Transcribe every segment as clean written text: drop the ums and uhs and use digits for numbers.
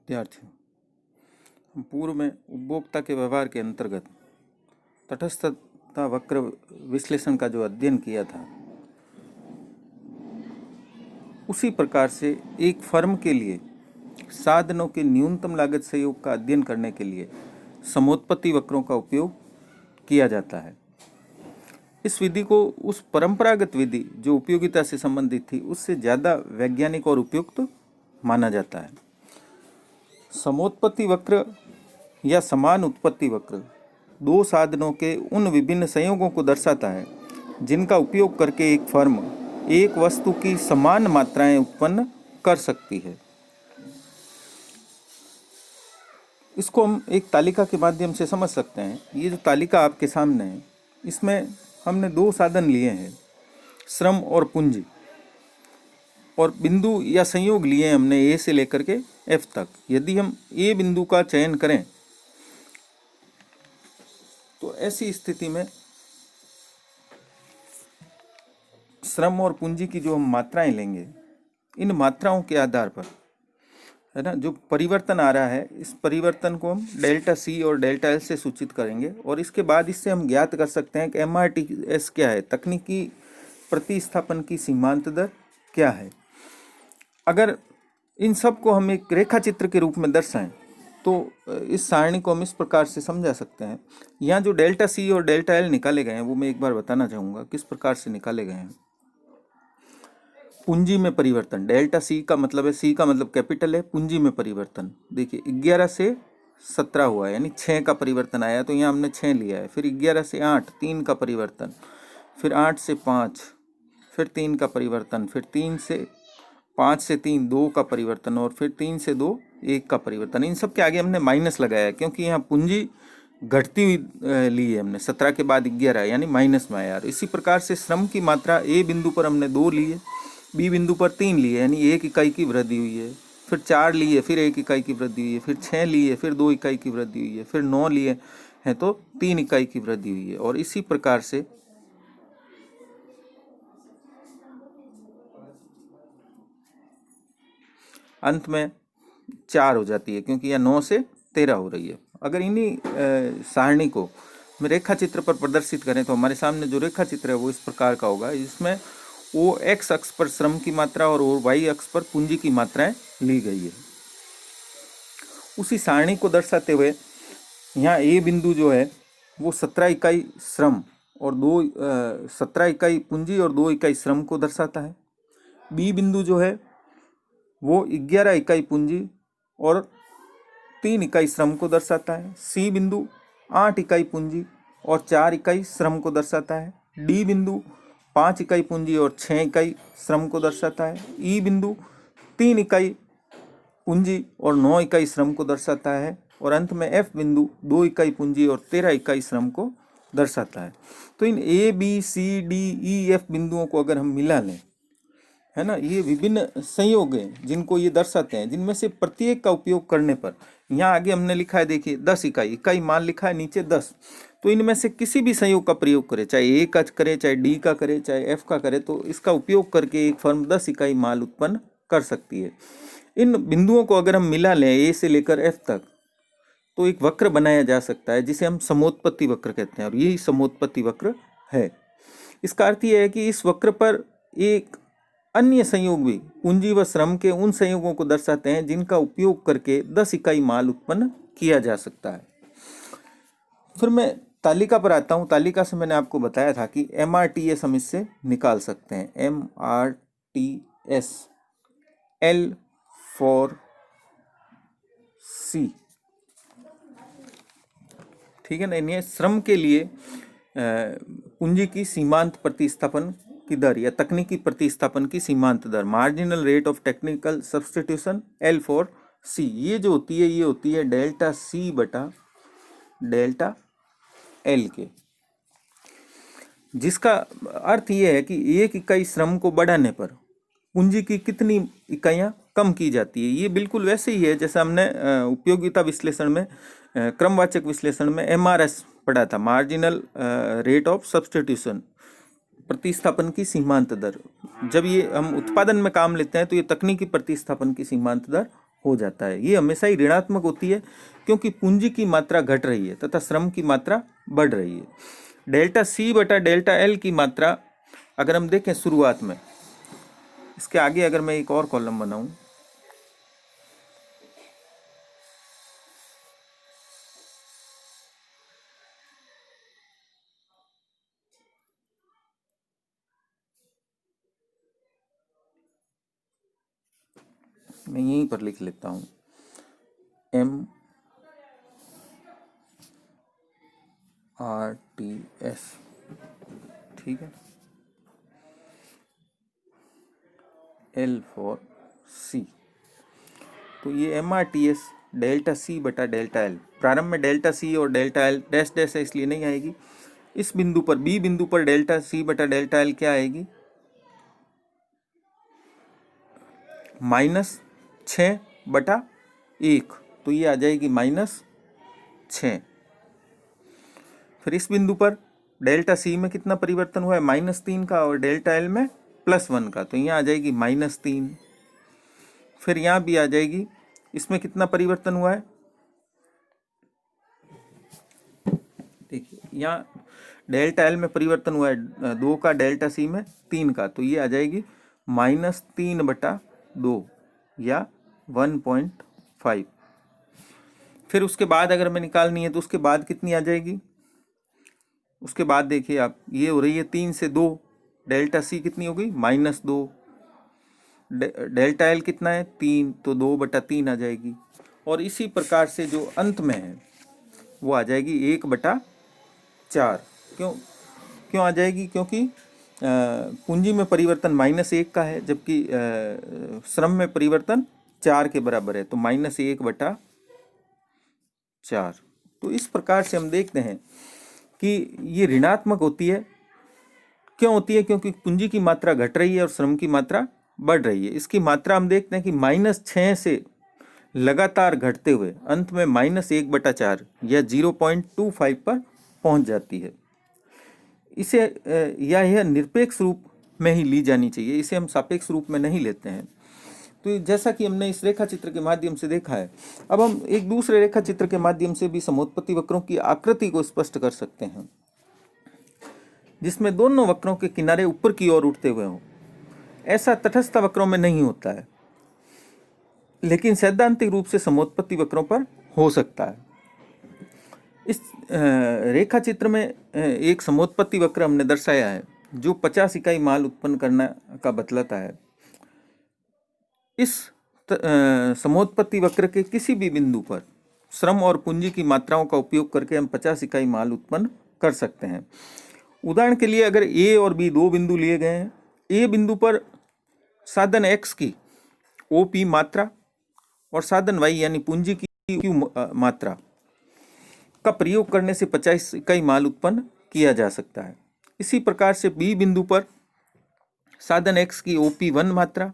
विद्यार्थियों, हम पूर्व में उपभोक्ता के व्यवहार के अंतर्गत तटस्थता वक्र विश्लेषण का जो अध्ययन किया था, उसी प्रकार से एक फर्म के लिए साधनों के न्यूनतम लागत सहयोग का अध्ययन करने के लिए समोत्पत्ति वक्रों का उपयोग किया जाता है। इस विधि को उस परंपरागत विधि जो उपयोगिता से संबंधित थी उससे ज़्यादा वैज्ञानिक और उपयुक्त माना जाता है। समोत्पत्ति वक्र या समान उत्पत्ति वक्र दो साधनों के उन विभिन्न संयोगों को दर्शाता है जिनका उपयोग करके एक फर्म एक वस्तु की समान मात्राएं उत्पन्न कर सकती है। इसको हम एक तालिका के माध्यम से समझ सकते हैं। ये जो तालिका आपके सामने है, इसमें हमने दो साधन लिए हैं, श्रम और पूंजी, और बिंदु या संयोग लिए हमने ए से लेकर के एफ तक। यदि हम ए बिंदु का चयन करें तो ऐसी स्थिति में श्रम और पूंजी की जो हम मात्राएं लेंगे, इन मात्राओं के आधार पर, है ना, जो परिवर्तन आ रहा है, इस परिवर्तन को हम डेल्टा सी और डेल्टा एल से सूचित करेंगे। और इसके बाद इससे हम ज्ञात कर सकते हैं कि MRTS क्या है, तकनीकी प्रतिस्थापन की सीमांत दर क्या है। अगर इन सब को हम एक रेखा चित्र के रूप में दर्शाएं तो इस सारणी को हम इस प्रकार से समझा सकते हैं। यहाँ जो डेल्टा सी और डेल्टा एल निकाले गए हैं वो मैं एक बार बताना चाहूँगा किस प्रकार से निकाले गए हैं। पूंजी में परिवर्तन, डेल्टा सी का मतलब है, सी का मतलब कैपिटल है, पूंजी में परिवर्तन। देखिए 11 से 17 हुआ है, यानी 6 का परिवर्तन आया, तो यहाँ हमने 6 लिया है। फिर 11 से 8 3 का परिवर्तन, फिर 8 से 5 फिर 3 का परिवर्तन, फिर 5 से 3 2 का परिवर्तन, और फिर 3 से 2 1 का परिवर्तन। इन सब के आगे हमने माइनस लगाया क्योंकि यहाँ पूंजी घटती हुई ली है हमने। 17 के बाद 11 यानी माइनस में आया। इसी प्रकार से श्रम की मात्रा ए बिंदु पर हमने 2 ली है, बी बिंदु पर 3 लिए यानी 1 इकाई की वृद्धि हुई है, फिर 4 लिए फिर 1 इकाई की वृद्धि हुई है, फिर 6 लिए फिर 2 इकाई की वृद्धि हुई है, फिर 9 लिए हैं तो 3 इकाई की वृद्धि हुई है। और इसी प्रकार से अंत में 4 हो जाती है क्योंकि यह 9 से 13 हो रही है। अगर इन्हीं सारणी को मैं रेखा चित्र पर प्रदर्शित करें तो हमारे सामने जो रेखा चित्र है वो इस प्रकार का होगा। इसमें वो एक्स अक्ष पर श्रम की मात्रा और वाई अक्ष पर पूंजी की मात्राएं ली गई है। उसी सारणी को दर्शाते हुए यहाँ ए बिंदु जो है वो 17 इकाई श्रम और 17 इकाई पूंजी और 2 इकाई श्रम को दर्शाता है। बी बिंदु जो है वो 11 इकाई पूंजी और 3 इकाई श्रम को दर्शाता है। सी बिंदु 8 इकाई पूंजी और 4 इकाई श्रम को दर्शाता है। डी बिंदु 5 इकाई पूंजी और 6 इकाई श्रम को दर्शाता है। ई बिंदु 3 इकाई पूंजी और 9 इकाई श्रम को दर्शाता है। और अंत में एफ बिंदु 2 इकाई पूंजी और 13 इकाई श्रम को दर्शाता है। तो इन A B C D E F बिंदुओं को अगर हम मिला लें, है ना, ये विभिन्न संयोग हैं जिनको ये दर्शाते हैं, जिनमें से प्रत्येक का उपयोग करने पर, यहाँ आगे हमने लिखा है, देखिए 10 इकाई मान लिखा है, नीचे 10। तो इनमें से किसी भी संयोग का प्रयोग करें, चाहे ए का करे, चाहे डी का करे, चाहे एफ का करे, तो इसका उपयोग करके एक फर्म 10 इकाई माल उत्पन्न कर सकती है। इन बिंदुओं को अगर हम मिला लें ए से लेकर एफ तक तो एक वक्र बनाया जा सकता है जिसे हम समोत्पत्ति वक्र कहते हैं, और यही समोत्पत्ति वक्र है। इसका अर्थ यह है कि इस वक्र पर एक अन्य संयोग भी पूंजी व श्रम के उन संयोगों को दर्शाते हैं जिनका उपयोग करके 10 इकाई माल उत्पन्न किया जा सकता है। फिर मैं तालिका पर आता हूँ। तालिका से मैंने आपको बताया था कि MRTS हम इससे निकाल सकते हैं। MRTS L for C, ठीक है ना। इन्हें श्रम के लिए पूंजी की सीमांत प्रतिस्थापन की दर या तकनीकी प्रतिस्थापन की सीमांत दर, marginal rate of technical substitution L for C, ये जो होती है ये होती है डेल्टा C बटा डेल्टा L के, जिसका अर्थ ये है कि 1 इकाई श्रम को बढ़ाने पर पूंजी की कितनी इकाइयाँ कम की जाती है। ये बिल्कुल वैसे ही है जैसा हमने उपयोगिता विश्लेषण में, क्रमवाचक विश्लेषण में MRS पढ़ा था, मार्जिनल रेट ऑफ सब्सटीट्यूशन, प्रतिस्थापन की सीमांत दर। जब ये हम उत्पादन में काम लेते हैं तो ये तकनीकी प्रतिस्थापन की सीमांत दर हो जाता है। ये हमेशा ही ऋणात्मक होती है क्योंकि पूंजी की मात्रा घट रही है तथा श्रम की मात्रा बढ़ रही है। डेल्टा सी बटा डेल्टा एल की मात्रा अगर हम देखें शुरुआत में, इसके आगे अगर मैं एक और कॉलम बनाऊं, मैं यहीं पर लिख लेता हूं MRTS, ठीक है, L फॉर C। तो ये MRTS डेल्टा C बटा डेल्टा L, प्रारंभ में डेल्टा C और डेल्टा L डैश डैश है इसलिए नहीं आएगी। इस बिंदु पर B बिंदु पर डेल्टा C बटा डेल्टा L क्या आएगी, -6/1, तो ये आ जाएगी -6। फिर इस बिंदु पर डेल्टा C में कितना परिवर्तन हुआ है, -3 का, और डेल्टा L में +1 का, तो यहाँ आ जाएगी -3। फिर यहाँ भी आ जाएगी, इसमें कितना परिवर्तन हुआ है, देखिए यहाँ डेल्टा L में परिवर्तन हुआ है 2 का, डेल्टा C में 3 का, तो ये आ जाएगी -3/2 या 1.5। फिर उसके बाद अगर मैं निकालनी है तो उसके बाद कितनी आ जाएगी, उसके बाद देखिए आप, ये हो रही है 3 से 2, डेल्टा C कितनी हो गई, -2, डेल्टा L कितना है 3, तो 2/3 आ जाएगी। और इसी प्रकार से जो अंत में है वो आ जाएगी 1/4। क्यों आ जाएगी, क्योंकि पूंजी में परिवर्तन -1 का है जबकि श्रम में परिवर्तन 4 के बराबर है, तो -1/4। तो इस प्रकार से हम देखते हैं कि ये ऋणात्मक होती है। क्यों होती है, क्योंकि पूंजी की मात्रा घट रही है और श्रम की मात्रा बढ़ रही है। इसकी मात्रा हम देखते हैं कि -6 से लगातार घटते हुए अंत में -1/4 या 0.25 पर पहुंच जाती है। इसे यह निरपेक्ष रूप में ही ली जानी चाहिए, इसे हम सापेक्ष रूप में नहीं लेते हैं। तो जैसा कि हमने इस रेखा चित्र के माध्यम से देखा है, अब हम एक दूसरे रेखा चित्र के माध्यम से भी समोत्पत्ति वक्रों की आकृति को स्पष्ट कर सकते हैं, जिसमें दोनों वक्रों के किनारे ऊपर की ओर उठते हुए हों। ऐसा तटस्थ वक्रों में नहीं होता है, लेकिन सैद्धांतिक रूप से समोत्पत्ति वक्रों पर हो सकता है। इस रेखा चित्र में एक समोत्पत्ति वक्र हमने दर्शाया है जो 50 इकाई माल उत्पन्न करने का बतलाता है। इस समोत्पत्ति वक्र के किसी भी बिंदु पर श्रम और पूंजी की मात्राओं का उपयोग करके हम 50 इकाई माल उत्पन्न कर सकते हैं। उदाहरण के लिए अगर A और B दो बिंदु लिए गए हैं, A बिंदु पर साधन X की OP मात्रा और साधन Y यानी पूंजी की Q मात्रा का प्रयोग करने से 50 इकाई माल उत्पन्न किया जा सकता है। इसी प्रकार से B बिंदु पर साधन X की OP1 मात्रा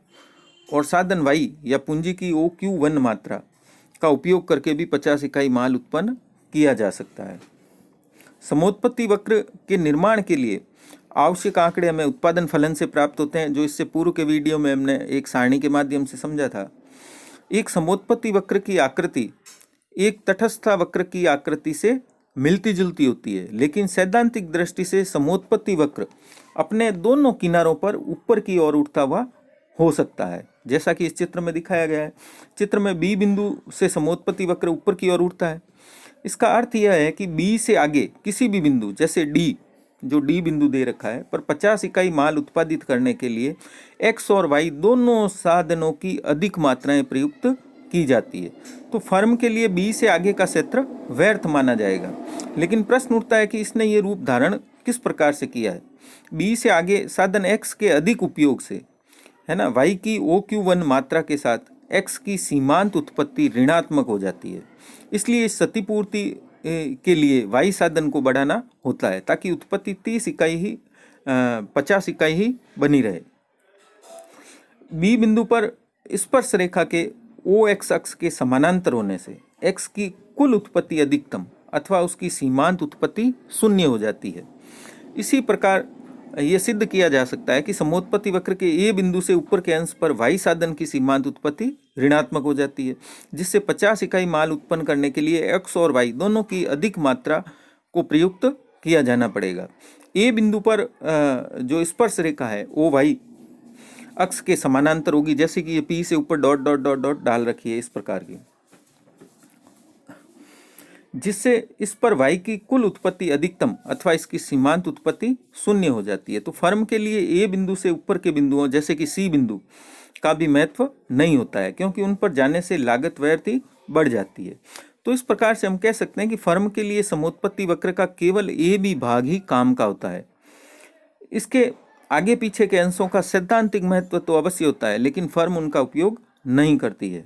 और साधन Y या पूंजी की OQ1 मात्रा का उपयोग करके भी 50 इकाई माल उत्पन्न किया जा सकता है। समोत्पत्ति वक्र के निर्माण के लिए आवश्यक आंकड़े हमें उत्पादन फलन से प्राप्त होते हैं, जो इससे पूर्व के वीडियो में हमने एक सारणी के माध्यम से समझा था। एक समोत्पत्ति वक्र की आकृति एक तटस्थ वक्र की आकृति से मिलती जुलती होती है, लेकिन सैद्धांतिक दृष्टि से समोत्पत्ति वक्र अपने दोनों किनारों पर ऊपर की ओर उठता हुआ हो सकता है, जैसा कि इस चित्र में दिखाया गया है। चित्र में B बिंदु से समोत्पत्ति वक्र ऊपर की ओर उठता है। इसका अर्थ यह है कि B से आगे किसी भी बिंदु, जैसे D, जो D बिंदु दे रखा है, पर 50 इकाई माल उत्पादित करने के लिए X और Y दोनों साधनों की अधिक मात्राएं प्रयुक्त की जाती है। तो फर्म के लिए B से आगे का क्षेत्र व्यर्थ माना जाएगा। लेकिन प्रश्न उठता है कि इसने ये रूप धारण किस प्रकार से किया है। B से आगे साधन X के अधिक उपयोग से, है ना, Y की OQ1 मात्रा के साथ X की सीमांत उत्पत्ति ऋणात्मक हो जाती है। इसलिए इस क्षतिपूर्ति के लिए Y साधन को बढ़ाना होता है ताकि उत्पत्ति 30 इकाई ही 50 इकाई ही बनी रहे। B बिंदु पर स्पर्श रेखा के OX अक्ष के समानांतर होने से X की कुल उत्पत्ति अधिकतम अथवा उसकी सीमांत उत्पत्ति शून्य हो जाती है। इसी प्रकार ये सिद्ध किया जा सकता है कि समोत्पत्ति वक्र के ए बिंदु से ऊपर के अंश पर वाई साधन की सीमांत उत्पत्ति ऋणात्मक हो जाती है, जिससे 50 इकाई माल उत्पन्न करने के लिए एक्स और वाई दोनों की अधिक मात्रा को प्रयुक्त किया जाना पड़ेगा। ए बिंदु पर जो स्पर्श रेखा है वो वाई अक्ष के समानांतर होगी, जैसे कि ये पी से ऊपर डॉट डॉट डॉट डॉट डाल रखी है इस प्रकार की, जिससे इस पर वाई की कुल उत्पत्ति अधिकतम अथवा इसकी सीमांत उत्पत्ति शून्य हो जाती है। तो फर्म के लिए ए बिंदु से ऊपर के बिंदुओं जैसे कि सी बिंदु का भी महत्व नहीं होता है, क्योंकि उन पर जाने से लागत व्यर्थी बढ़ जाती है। तो इस प्रकार से हम कह सकते हैं कि फर्म के लिए समोत्पत्ति वक्र का केवल ए बी भाग ही काम का होता है। इसके आगे पीछे के अंशों का सैद्धांतिक महत्व तो अवश्य होता है, लेकिन फर्म उनका उपयोग नहीं करती है।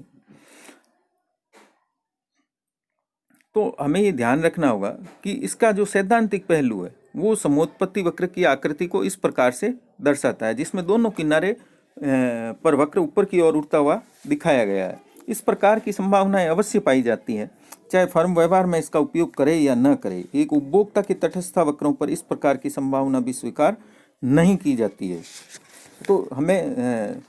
तो हमें ये ध्यान रखना होगा कि इसका जो सैद्धांतिक पहलू है वो समोत्पत्ति वक्र की आकृति को इस प्रकार से दर्शाता है, जिसमें दोनों किनारे पर वक्र ऊपर की ओर उठता हुआ दिखाया गया है। इस प्रकार की संभावनाएं अवश्य पाई जाती हैं, चाहे फर्म व्यवहार में इसका उपयोग करे या न करे। एक उपभोक्ता के तटस्थ वक्रों पर इस प्रकार की संभावना भी स्वीकार नहीं की जाती है। तो हमें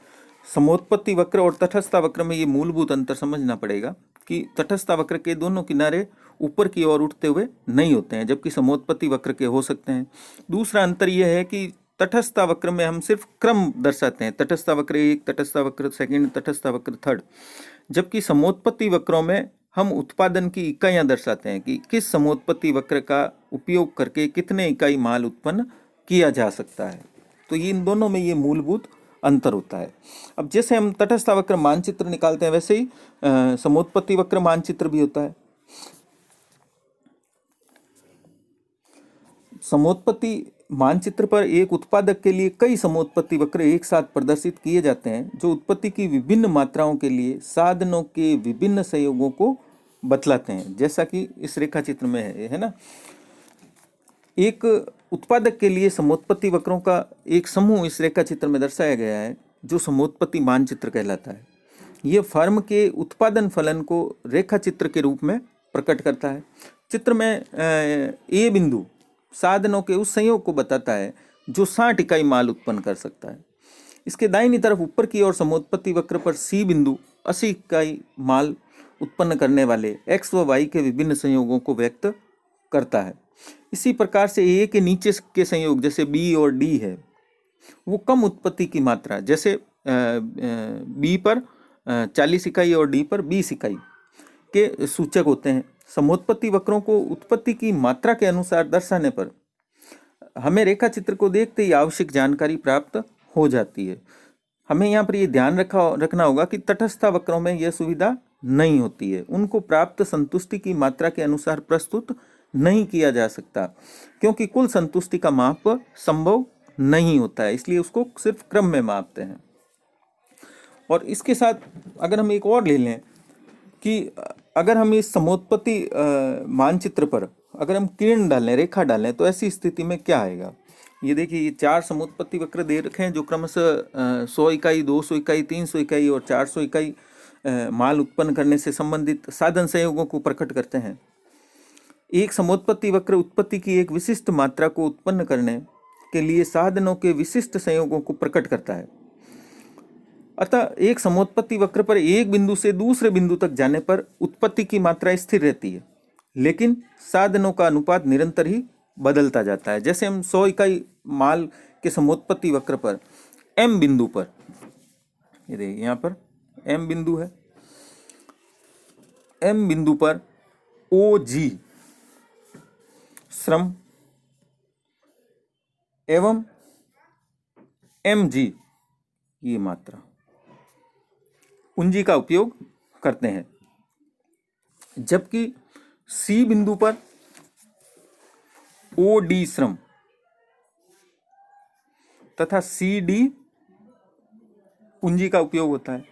समोत्पत्ति वक्र और तटस्थ वक्र में ये मूलभूत अंतर समझना पड़ेगा कि तटस्थ वक्र के दोनों किनारे ऊपर की ओर उठते हुए नहीं होते हैं, जबकि समोत्पत्ति वक्र के हो सकते हैं। दूसरा अंतर यह है कि तटस्थ वक्र में हम सिर्फ क्रम दर्शाते हैं, तटस्थ वक्र 1, तटस्थ वक्र सेकंड, तटस्थ वक्र थर्ड, जबकि समोत्पत्ति वक्रों में हम उत्पादन की इकाइयां दर्शाते हैं कि किस समोत्पत्ति वक्र का उपयोग करके कितने इकाई माल उत्पन्न किया जा सकता है। तो ये इन दोनों में ये मूलभूत अंतर होता है। अब जैसे हम तटस्थ वक्र मानचित्र निकालते हैं, वैसे ही समोत्पत्ति वक्र मानचित्र भी होता है। समोत्पत्ति मानचित्र पर एक उत्पादक के लिए कई समोत्पत्ति वक्र एक साथ प्रदर्शित किए जाते हैं, जो उत्पत्ति की विभिन्न मात्राओं के लिए साधनों के विभिन्न संयोगों को बतलाते हैं, जैसा कि इस रेखा चित्र में है ना। एक उत्पादक के लिए समोत्पत्ति वक्रों का एक समूह इस रेखा चित्र में दर्शाया गया है, जो समोत्पत्ति मानचित्र कहलाता है। यह फर्म के उत्पादन फलन को रेखा चित्र के रूप में प्रकट करता है। चित्र में ए बिंदु साधनों के उस संयोग को बताता है जो 60 इकाई माल उत्पन्न कर सकता है। इसके दाहिनी तरफ ऊपर की ओर समोत्पत्ति वक्र पर सी बिंदु 80 इकाई माल उत्पन्न करने वाले एक्स व वाई के विभिन्न संयोगों को व्यक्त करता है। इसी प्रकार से ए के नीचे के संयोग जैसे बी और डी है, वो कम उत्पत्ति की मात्रा, जैसे बी पर 40 इकाई और डी पर 20 इकाई के सूचक होते हैं। समोत्पत्ति वक्रों को उत्पत्ति की मात्रा के अनुसार दर्शाने पर हमें रेखा चित्र को देखते ही आवश्यक जानकारी प्राप्त हो जाती है। हमें यहाँ पर ये ध्यान रखना होगा कि तटस्थ वक्रों में यह सुविधा नहीं होती है। उनको प्राप्त संतुष्टि की मात्रा के अनुसार प्रस्तुत नहीं किया जा सकता, क्योंकि कुल संतुष्टि का माप संभव नहीं होता है, इसलिए उसको सिर्फ क्रम में मापते हैं। और इसके साथ अगर हम एक और ले लें कि अगर हम इस समोत्पत्ति मानचित्र पर अगर हम किरण डालें, रेखा डालें, तो ऐसी स्थिति में क्या आएगा। ये देखिए, ये 4 समोत्पत्ति वक्र दे रखे हैं जो क्रमशः 100 इकाई, 200 इकाई, 300 इकाई और 400 इकाई माल उत्पन्न करने से संबंधित साधन संयोगों को प्रकट करते हैं। एक समोत्पत्ति वक्र उत्पत्ति की एक विशिष्ट मात्रा को उत्पन्न करने के लिए साधनों के विशिष्ट संयोगों को प्रकट करता है। अतः एक समोत्पत्ति वक्र पर एक बिंदु से दूसरे बिंदु तक जाने पर उत्पत्ति की मात्रा स्थिर रहती है, लेकिन साधनों का अनुपात निरंतर ही बदलता जाता है। जैसे हम 100 इकाई माल के समोत्पत्ति वक्र पर एम बिंदु पर, ये देखिए यहाँ पर एम बिंदु है, एम बिंदु पर ओ जी श्रम एवं एम जी ये मात्रा पूंजी का उपयोग करते हैं, जबकि सी बिंदु पर ओ डी श्रम तथा सी डी पूंजी का उपयोग होता है।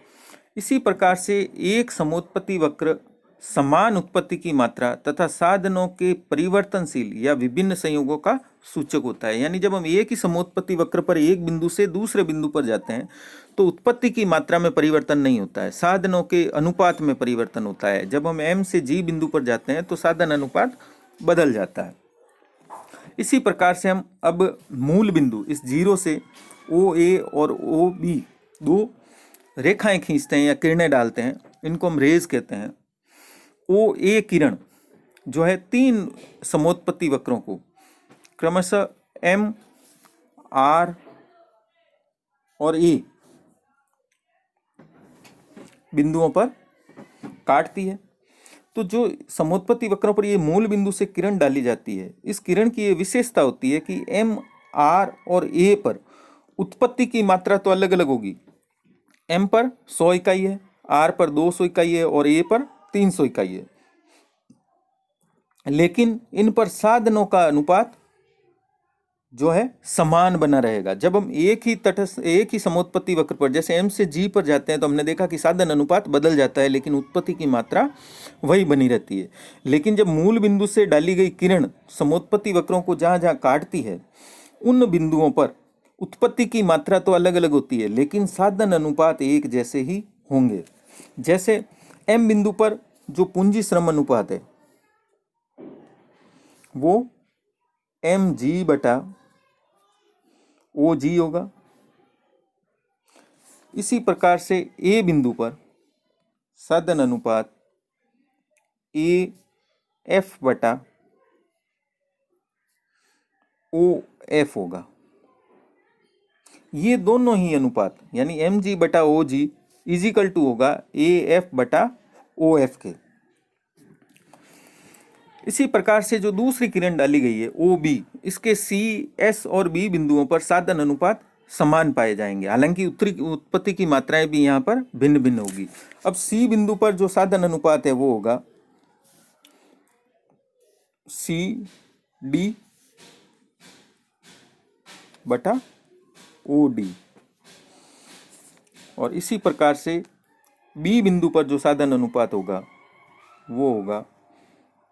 इसी प्रकार से एक समोत्पत्ति वक्र समान उत्पत्ति की मात्रा तथा साधनों के परिवर्तनशील या विभिन्न संयोगों का सूचक होता है। यानी जब हम एक ही समोत्पत्ति वक्र पर एक बिंदु से दूसरे बिंदु पर जाते हैं तो उत्पत्ति की मात्रा में परिवर्तन नहीं होता है, साधनों के अनुपात में परिवर्तन होता है। जब हम एम से जी बिंदु पर जाते हैं तो साधन अनुपात बदल जाता है। इसी प्रकार से हम अब मूल बिंदु इस जीरो से ओ ए और ओ बी दो रेखाएं खींचते हैं या किरणें डालते हैं, इनको हम रेज कहते हैं। ओ ए किरण जो है तीन समोत्पत्ति वक्रों को क्रमशः एम, आर और ए बिंदुओं पर काटती है। तो जो समोत्पत्ति वक्रों पर ये मूल बिंदु से किरण डाली जाती है, इस किरण की ये विशेषता होती है कि एम, आर और ए पर उत्पत्ति की मात्रा तो अलग अलग होगी। एम पर 100 इकाई है, आर पर 200 इकाई है और ए पर 300 इकाई है, लेकिन इन पर साधनों का अनुपात जो है समान बना रहेगा। जब हम एक ही समोत्पत्ति वक्र पर जैसे एम से जी पर जाते हैं तो हमने देखा कि साधन अनुपात बदल जाता है, लेकिन उत्पत्ति की मात्रा वही बनी रहती है। लेकिन जब मूल बिंदु से डाली गई किरण समोत्पत्ति वक्रों को जहां जहां काटती है, उन बिंदुओं पर उत्पत्ति की मात्रा तो अलग अलग होती है, लेकिन साधन अनुपात एक जैसे ही होंगे। जैसे एम बिंदु पर जो पूंजी श्रम अनुपात है वो एम जी बटा ओ जी होगा। इसी प्रकार से ए बिंदु पर साधन अनुपात ए एफ बटा ओ एफ होगा। ये दोनों ही अनुपात यानी एम जी बटा ओ जी इजिकल टू होगा ए एफ बटा ओ एफ के। इसी प्रकार से जो दूसरी किरण डाली गई है ओ बी, इसके सी, एस और बी बिंदुओं पर साधन अनुपात समान पाए जाएंगे, हालांकि उत्पत्ति की मात्राएं भी यहाँ पर भिन्न भिन्न होगी। अब सी बिंदु पर जो साधन अनुपात है वो होगा सी डी बटा ओ डी, और इसी प्रकार से बी बिंदु पर जो साधन अनुपात होगा वो होगा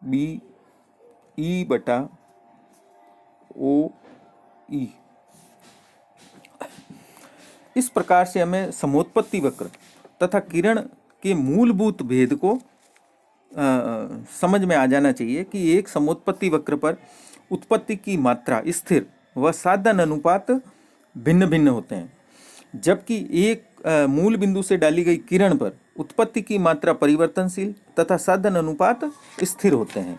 बी ई बटा ओ ई। इस प्रकार से हमें समोत्पत्ति वक्र तथा किरण के मूलभूत भेद को समझ में आ जाना चाहिए कि एक समोत्पत्ति वक्र पर उत्पत्ति की मात्रा स्थिर व साधन अनुपात भिन्न भिन्न होते हैं, जबकि एक मूल बिंदु से डाली गई किरण पर उत्पत्ति की मात्रा परिवर्तनशील तथा साधन अनुपात स्थिर होते हैं।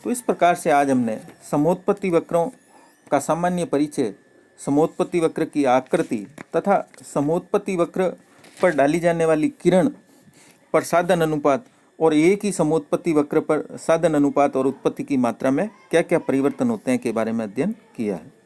तो इस प्रकार से आज हमने समोत्पत्ति वक्रों का सामान्य परिचय, समोत्पत्ति वक्र की आकृति तथा समोत्पत्ति वक्र पर डाली जाने वाली किरण पर साधन अनुपात और एक ही समोत्पत्ति वक्र पर साधन अनुपात और उत्पत्ति की मात्रा में क्या क्या परिवर्तन होते हैं के बारे में अध्ययन किया है।